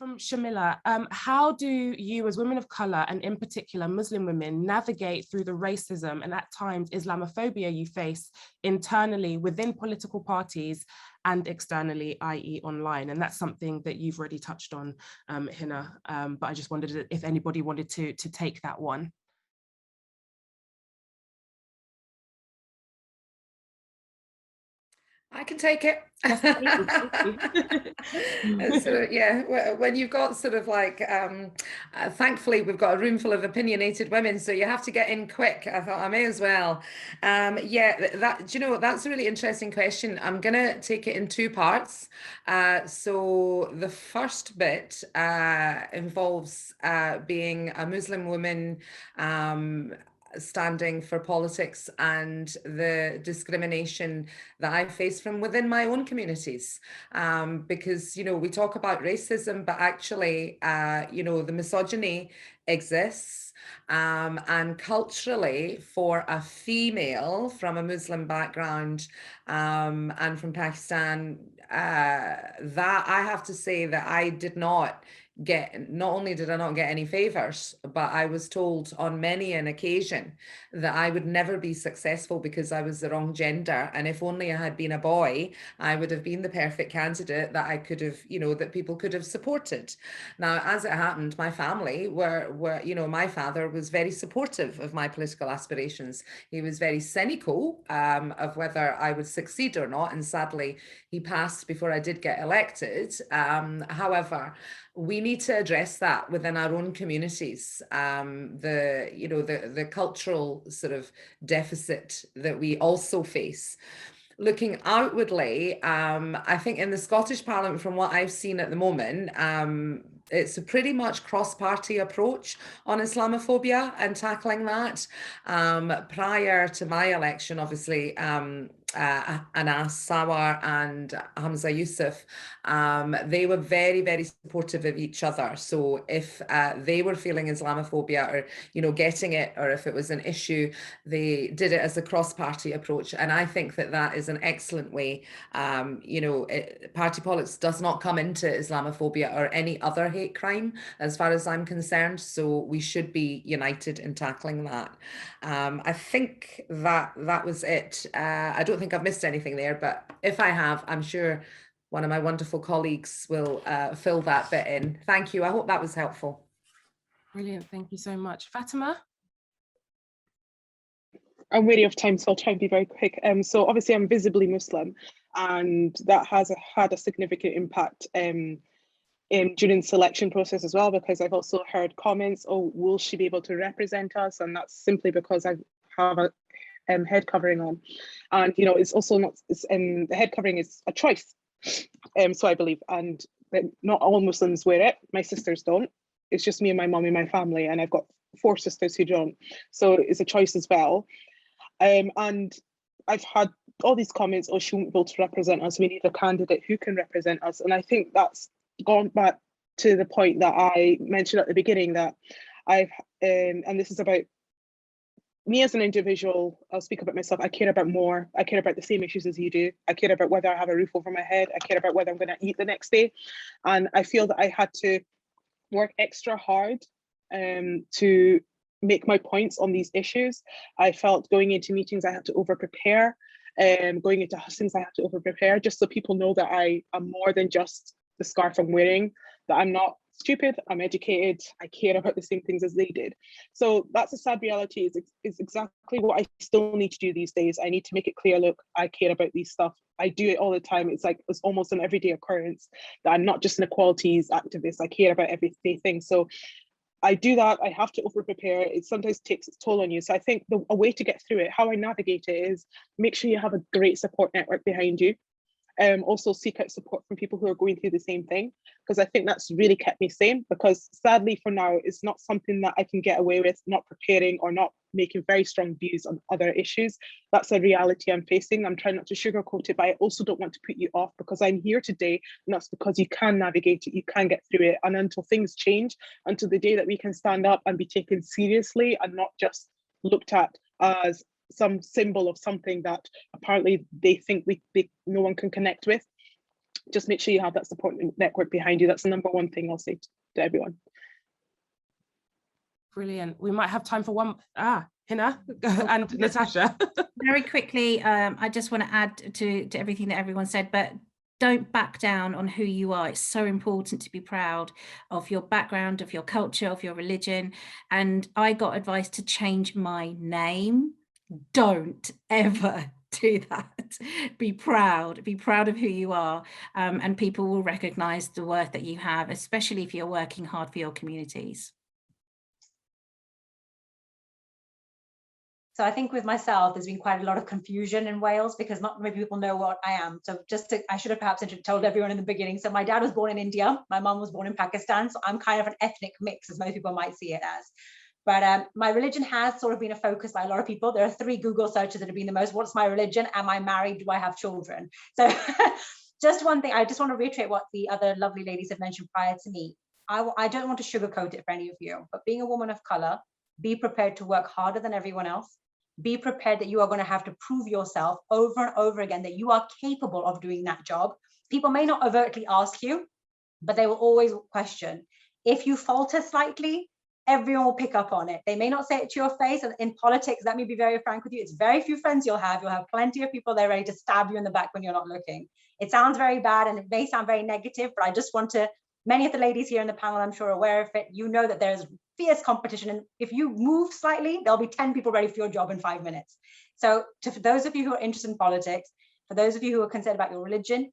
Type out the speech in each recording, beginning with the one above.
from Shamila. How do you as women of colour, and in particular Muslim women, navigate through the racism and at times Islamophobia you face internally within political parties and externally, i.e. online? And that's something that you've already touched on, Hina, but I just wondered if anybody wanted to take that one. I can take it. Yes, Yeah, when you've got sort of like, thankfully we've got a room full of opinionated women, so you have to get in quick. I thought I may as well. Yeah, do you know what? That's a really interesting question. I'm gonna take it in two parts. So the first bit involves being a Muslim woman, standing for politics and the discrimination that I face from within my own communities. Because, you know, we talk about racism, but actually, you know, the misogyny exists. And culturally, for a female from a Muslim background and from Pakistan, that I have to say that I did not get, not only did I not get any favors, but I was told on many an occasion that I would never be successful because I was the wrong gender. And if only I had been a boy, I would have been the perfect candidate that I could have, you know, that people could have supported. Now, as it happened, my family were, you know, my father was very supportive of my political aspirations. He was very cynical of whether I would succeed or not. And sadly, he passed before I did get elected. However, we need to address that within our own communities. The cultural sort of deficit that we also face. Looking outwardly, I think in the Scottish Parliament, from what I've seen at the moment, it's a pretty much cross-party approach on Islamophobia and tackling that. Prior to my election, obviously, Anas Sawar and Hamza Yusuf, they were very, very supportive of each other. So if they were feeling Islamophobia or, you know, getting it, or if it was an issue, they did it as a cross-party approach. And I think that that is an excellent way. Party politics does not come into Islamophobia or any other hate crime, as far as I'm concerned. So we should be united in tackling that. I think that was it. I don't think I've missed anything there, but if I have, I'm sure one of my wonderful colleagues will fill that bit in. Thank you. I hope that was helpful. Brilliant. Thank you so much. Fatima? I'm wary of time, so I'll try and be very quick. So obviously I'm visibly Muslim, and that has had a significant impact during the selection process as well, because I've also heard comments, oh, will she be able to represent us? And that's simply because I have a head covering on. And, you know, it's also not, the head covering is a choice, so I believe, and not all Muslims wear it. My sisters don't. It's just me and my mum and my family, and I've got 4 sisters who don't. So it's a choice as well. And I've had all these comments, oh, she won't be able to represent us. We need a candidate who can represent us. And I think that's gone back to the point that I mentioned at the beginning, that I've, and this is about me as an individual. I'll speak about myself. I care about more. I care about the same issues as you do. I care about whether I have a roof over my head. I care about whether I'm going to eat the next day. And I feel that I had to work extra hard to make my points on these issues. I felt going into meetings, I had to over-prepare. Going into hustings, I had to over-prepare, just so people know that I am more than just the scarf I'm wearing, that I'm not stupid, I'm educated, I care about the same things as they did. So that's a sad reality. Is exactly what I still need to do these days. I need to make it clear, look, I care about these stuff. I do it all the time. It's like, it's almost an everyday occurrence that I'm not just an equalities activist. I care about everyday things. So I do that. I have to over prepare. It sometimes takes its toll on you. So I think a way to get through it, how I navigate it, is make sure you have a great support network behind you. Also seek out support from people who are going through the same thing, because I think that's really kept me sane. Because sadly for now, it's not something that I can get away with not preparing or not making very strong views on other issues. That's a reality I'm facing. I'm trying not to sugarcoat it, but I also don't want to put you off, because I'm here today, and that's because you can navigate it, you can get through it. And until things change, until the day that we can stand up and be taken seriously and not just looked at as some symbol of something that apparently they think no one can connect with, just make sure you have that support network behind you. That's the number one thing I'll say to everyone. Brilliant. We might have time for one. Hina and Natasha. Very quickly, I just want to add to everything that everyone said, but don't back down on who you are. It's so important to be proud of your background, of your culture, of your religion. And I got advice to change my name. Don't ever do that. Be proud of who you are, and people will recognize the worth that you have, especially if you're working hard for your communities. So I think with myself, there's been quite a lot of confusion in Wales because not many people know what I am. So I should have perhaps told everyone in the beginning. So my dad was born in India. My mom was born in Pakistan. So I'm kind of an ethnic mix, as most people might see it as. But my religion has sort of been a focus by a lot of people. There are 3 Google searches that have been the most. What's my religion? Am I married? Do I have children? So just one thing, I just want to reiterate what the other lovely ladies have mentioned prior to me. I don't want to sugarcoat it for any of you, but being a woman of color, be prepared to work harder than everyone else. Be prepared that you are going to have to prove yourself over and over again that you are capable of doing that job. People may not overtly ask you, but they will always question. If you falter slightly, everyone will pick up on it. They may not say it to your face. And in politics, let me be very frank with you, it's very few friends you'll have. You'll have plenty of people there ready to stab you in the back when you're not looking. It sounds very bad and it may sound very negative, but I just want to, many of the ladies here in the panel, I'm sure, are aware of it. You know that there's fierce competition. And if you move slightly, there'll be 10 people ready for your job in 5 minutes. So for those of you who are interested in politics, for those of you who are concerned about your religion,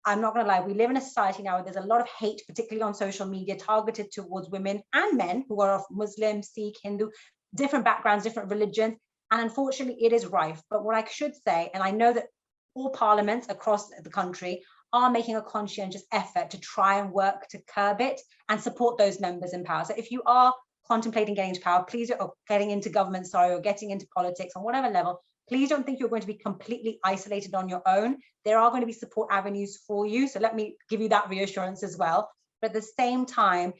I'm not going to lie, we live in a society now where there's a lot of hate, particularly on social media, targeted towards women and men who are of Muslim, Sikh, Hindu, different backgrounds, different religions. And unfortunately, it is rife. But what I should say, and I know that all parliaments across the country are making a conscientious effort to try and work to curb it and support those members in power. So if you are contemplating getting into power, please, or getting into government, sorry, or getting into politics on whatever level, please don't think you're going to be completely isolated on your own. There are going to be support avenues for you. So let me give you that reassurance as well. But at the same time,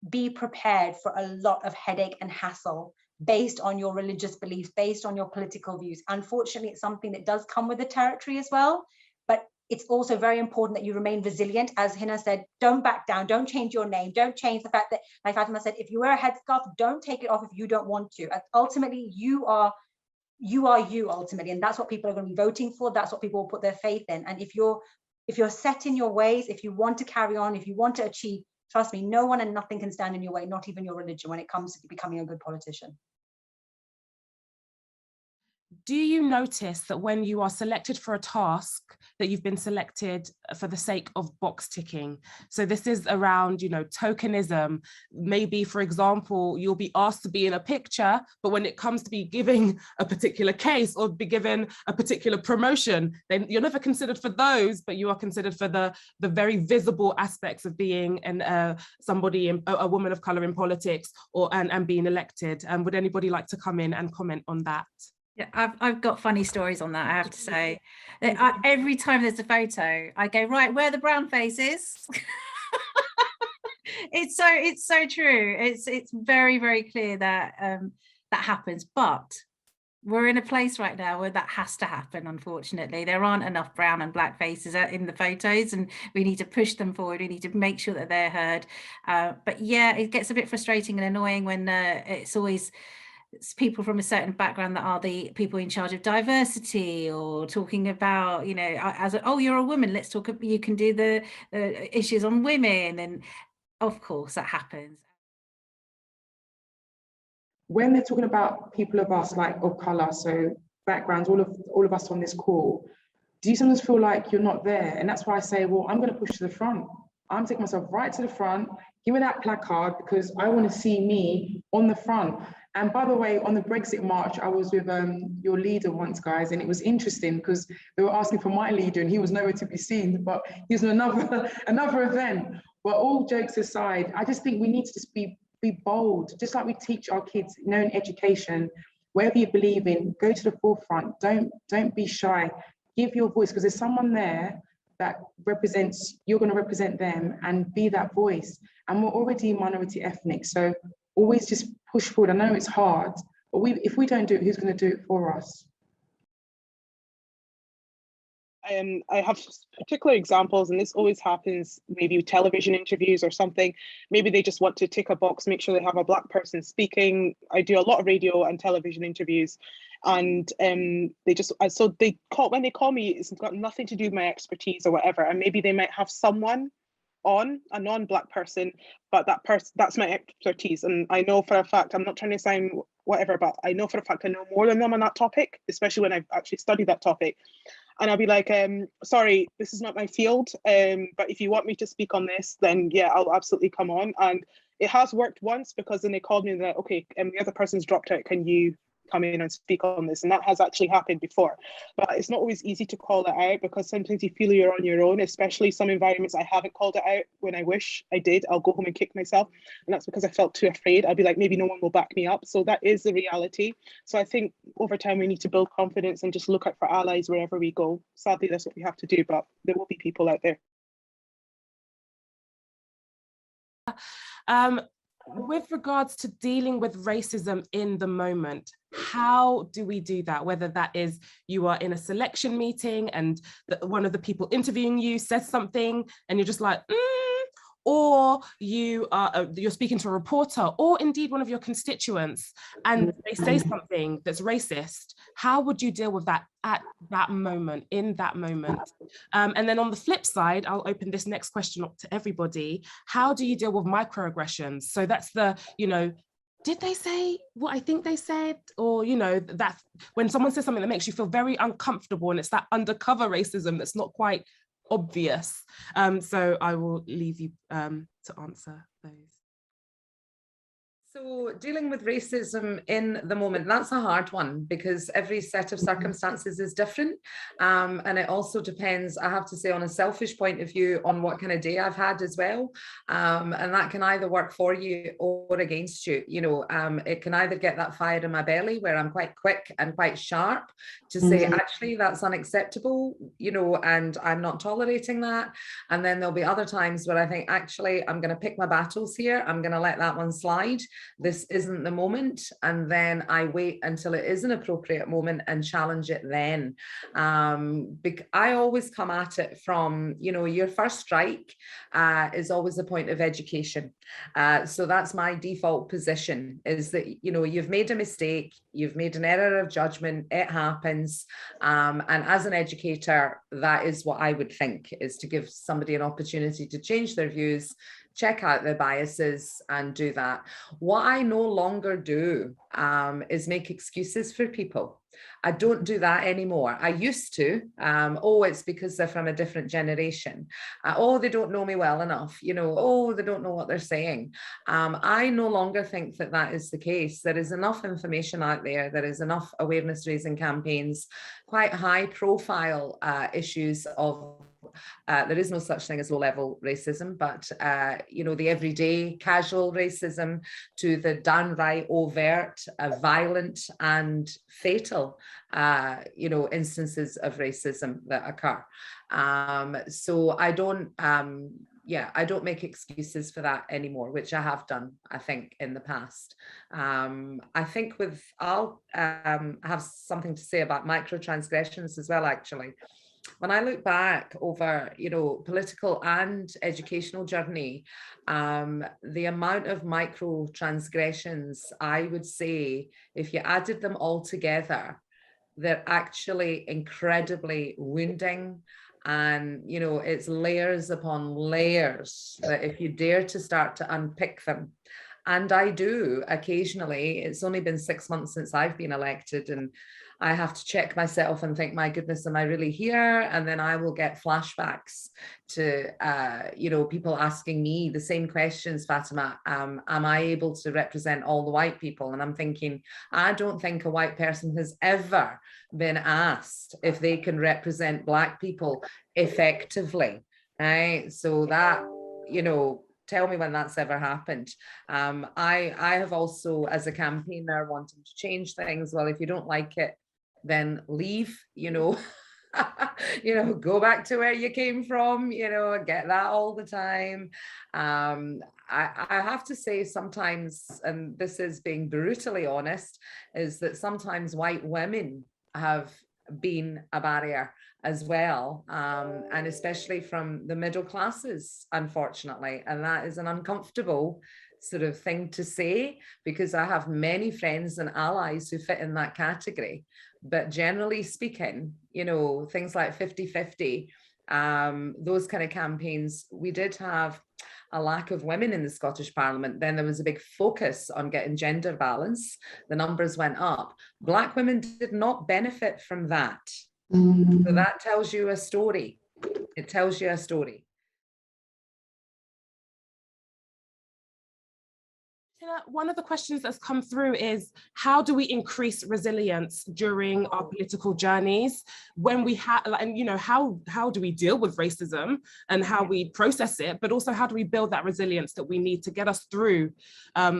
be prepared for a lot of headache and hassle based on your religious beliefs, based on your political views. Unfortunately, it's something that does come with the territory as well. But it's also very important that you remain resilient. As Hina said, don't back down, don't change your name, don't change the fact that, like Fatima said, if you wear a headscarf, don't take it off if you don't want to. Ultimately, you are you ultimately, and that's what people are going to be voting for. That's what people will put their faith in. And if you're set in your ways, if you want to carry on, if you want to achieve, trust me, no one and nothing can stand in your way, not even your religion, when it comes to becoming a good politician. Do you notice that when you are selected for a task that you've been selected for the sake of box ticking? So this is around, tokenism. Maybe, for example, you'll be asked to be in a picture, but when it comes to be giving a particular case or be given a particular promotion, then you're never considered for those, but you are considered for the very visible aspects of being somebody, a woman of color in politics, and being elected. Would anybody like to come in and comment on that? Yeah, I've got funny stories on that, I have to say. Every time there's a photo, I go, right, where are the brown faces? It's so true. It's very, very clear that that happens. But we're in a place right now where that has to happen, unfortunately. There aren't enough brown and black faces in the photos, and we need to push them forward. We need to make sure that they're heard. But yeah, it gets a bit frustrating and annoying when it's people from a certain background that are the people in charge of diversity, or talking about, oh, you're a woman, let's talk, you can do the issues on women. And of course that happens. When they're talking about people of us, like of color, so backgrounds, all of us on this call, do you sometimes feel like you're not there? And that's why I say, well, I'm going to push to the front. I'm taking myself right to the front. Give me that placard, because I want to see me on the front. And by the way, on the Brexit march, I was with your leader once, guys, and it was interesting because they were asking for my leader and he was nowhere to be seen, but he was in another event. But all jokes aside, I just think we need to just be bold, just like we teach our kids, in education, whatever you believe in, go to the forefront. Don't be shy. Give your voice, because there's someone there that represents, you're going to represent them, and be that voice. And we're already minority ethnic, so always just push forward. I know it's hard, but if we don't do it, who's going to do it for us? I have particular examples, and this always happens maybe with television interviews or something. Maybe they just want to tick a box, make sure they have a Black person speaking. I do a lot of radio and television interviews, and they just, so they call, when they call me, it's got nothing to do with my expertise or whatever, and maybe they might have someone on, a non-Black person, but that person, that's my expertise. And I know for a fact, I'm not trying to sound whatever, but I know for a fact I know more than them on that topic, especially when I've actually studied that topic. And I'll be like, sorry, this is not my field, but if you want me to speak on this, then yeah, I'll absolutely come on. And it has worked once, because then they called me and they're like, okay, the other person's dropped out, can you come in and speak on this? And that has actually happened before. But it's not always easy to call it out, because sometimes you feel you're on your own, especially some environments I haven't called it out when I wish I did. I'll go home and kick myself. And that's because I felt too afraid. I'll be like, maybe no one will back me up. So that is the reality. So I think over time we need to build confidence and just look out for allies wherever we go. Sadly, that's what we have to do, but there will be people out there. With regards to dealing with racism in the moment, how do we do that? Whether that is you are in a selection meeting and one of the people interviewing you says something and you're just like, or you're speaking to a reporter, or indeed one of your constituents, and they say something that's racist. How would you deal with that at that moment, in that moment? And then on the flip side, I'll open this next question up to everybody. How do you deal with microaggressions? So that's the, did they say what I think they said? Or, that when someone says something that makes you feel very uncomfortable, and it's that undercover racism that's not quite obvious. So I will leave you to answer those. So dealing with racism in the moment, that's a hard one, because every set of circumstances is different. And it also depends, I have to say, on a selfish point of view, on what kind of day I've had as well. And that can either work for you or against you. It can either get that fire in my belly, where I'm quite quick and quite sharp to say, actually, that's unacceptable, and I'm not tolerating that. And then there'll be other times where I think, actually, I'm going to pick my battles here. I'm going to let that one slide. This isn't the moment, and then I wait until it is an appropriate moment and challenge it then. I always come at it from, your first strike is always a point of education. So that's my default position, is that, you've made a mistake, you've made an error of judgment, it happens. And as an educator, that is what I would think, is to give somebody an opportunity to change their views, check out their biases, and do that. What I no longer do is make excuses for people. I don't do that anymore. I used to. It's because they're from a different generation. They don't know me well enough. They don't know what they're saying. I no longer think that that is the case. There is enough information out there. There is enough awareness raising campaigns, quite high profile issues of there is no such thing as low-level racism, but the everyday casual racism to the downright overt, violent and fatal instances of racism that occur. So I don't I don't make excuses for that anymore, which I have done, I think, in the past. I think I'll have something to say about microtransgressions as well, actually. When I look back over, political and educational journey, the amount of micro transgressions, I would say, if you added them all together, they're actually incredibly wounding. And, it's layers upon layers that if you dare to start to unpick them, and I do occasionally. It's only been 6 months since I've been elected, and I have to check myself and think, my goodness, am I really here? And then I will get flashbacks to, people asking me the same questions, Fatima, am I able to represent all the white people? And I'm thinking, I don't think a white person has ever been asked if they can represent Black people effectively, right? So that, tell me when that's ever happened. I have also, as a campaigner, wanting to change things. Well, if you don't like it, then leave, go back to where you came from, get that all the time. I have to say sometimes, and this is being brutally honest, is that sometimes white women have been a barrier as well, and especially from the middle classes, unfortunately. And that is an uncomfortable sort of thing to say, because I have many friends and allies who fit in that category. But generally speaking, you know, things like 50-50, those kind of campaigns, we did have a lack of women in the Scottish Parliament. Then there was a big focus on getting gender balance. The numbers went up. Black women did not benefit from that. So that tells you a story. It tells you a story. One of the questions that's come through is, how do we increase resilience during our political journeys when we have, and you know, how do we deal with racism and how we process it, but also how do we build that resilience that we need to get us through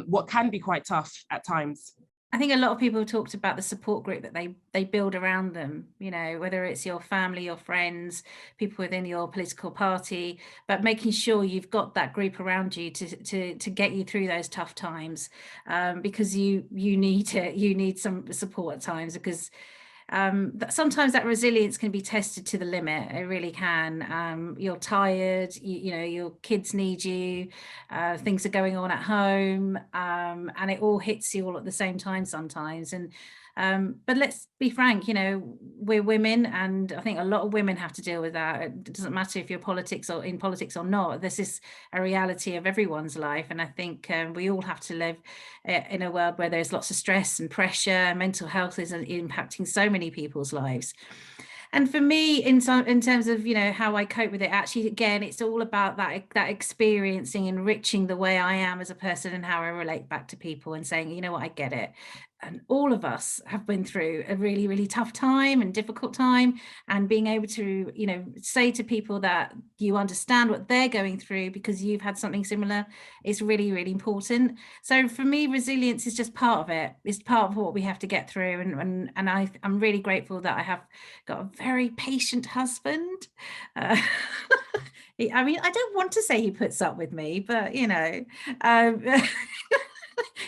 what can be quite tough at times? I think a lot of people talked about the support group that they build around them, you know, whether it's your family, your friends, people within your political party, but making sure you've got that group around you to get you through those tough times, because you need some support at times, because sometimes that resilience can be tested to the limit. It really can. You're tired, you know, your kids need you, things are going on at home, and it all hits you all at the same time sometimes. And but let's be frank, you know, we're women, and I think a lot of women have to deal with that. It doesn't matter if you're in politics or not. This is a reality of everyone's life, and I think we all have to live in a world where there's lots of stress and pressure. Mental health is impacting so many people's lives. And for me, in terms of, you know, how I cope with it, actually, again, it's all about that experiencing, enriching the way I am as a person and how I relate back to people, and saying, you know what, I get it. And all of us have been through a really, really tough time and difficult time, and being able to, you know, say to people that you understand what they're going through because you've had something similar is really, really important. So for me, resilience is just part of it. It's part of what we have to get through. And I'm really grateful that I have got a very patient husband. I mean, I don't want to say he puts up with me, but you know,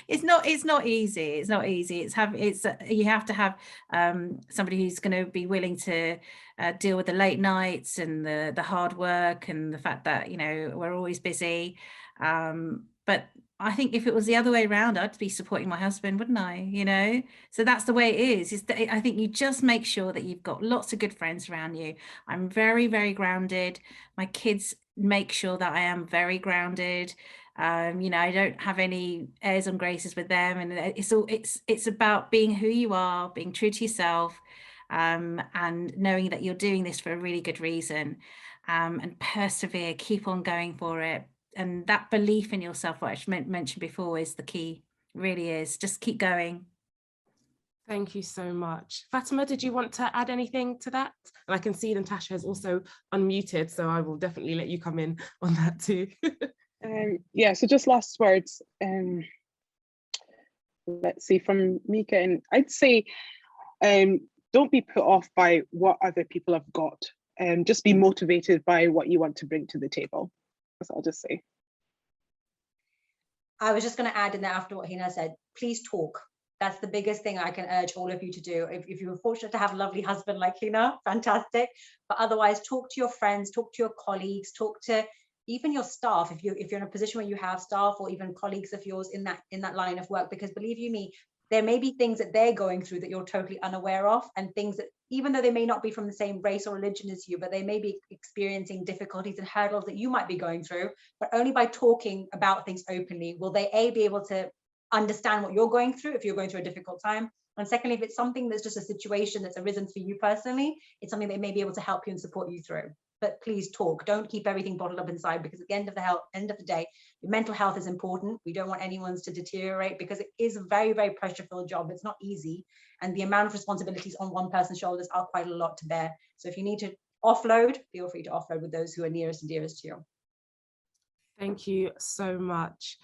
it's not easy. It's not easy. You have to have somebody who's going to be willing to deal with the late nights and the hard work and the fact that, you know, we're always busy. But I think if it was the other way around, I'd be supporting my husband, wouldn't I? You know, so that's the way it is. I think you just make sure that you've got lots of good friends around you. I'm very, very grounded. My kids make sure that I am very grounded. You know, I don't have any airs and graces with them, and it's about being who you are, being true to yourself, and knowing that you're doing this for a really good reason, and persevere, keep on going for it. And that belief in yourself, what I mentioned before, is the key. Really is. Just keep going. Thank you so much. Fatima, did you want to add anything to that? And I can see Natasha has also unmuted, so I will definitely let you come in on that too. Yeah, so just last words. Let's see, from Mika, and I'd say don't be put off by what other people have got. Just be motivated by what you want to bring to the table. That's what I'll just say. I was just going to add in there after what Hina said, please talk. That's the biggest thing I can urge all of you to do. If you were fortunate to have a lovely husband like Hina, fantastic. But otherwise, talk to your friends, talk to your colleagues, talk to even your staff, if you're in a position where you have staff or even colleagues of yours in that line of work, because believe you me, there may be things that they're going through that you're totally unaware of, and things that, even though they may not be from the same race or religion as you, but they may be experiencing difficulties and hurdles that you might be going through. But only by talking about things openly will they be able to understand what you're going through if you're going through a difficult time. And secondly, if it's something that's just a situation that's arisen for you personally, it's something they may be able to help you and support you through. But please talk. Don't keep everything bottled up inside, because at the end of the day, your mental health is important. We don't want anyone's to deteriorate, because it is a very, very pressure-filled job. It's not easy, and the amount of responsibilities on one person's shoulders are quite a lot to bear. So if you need to offload, feel free to offload with those who are nearest and dearest to you. Thank you so much.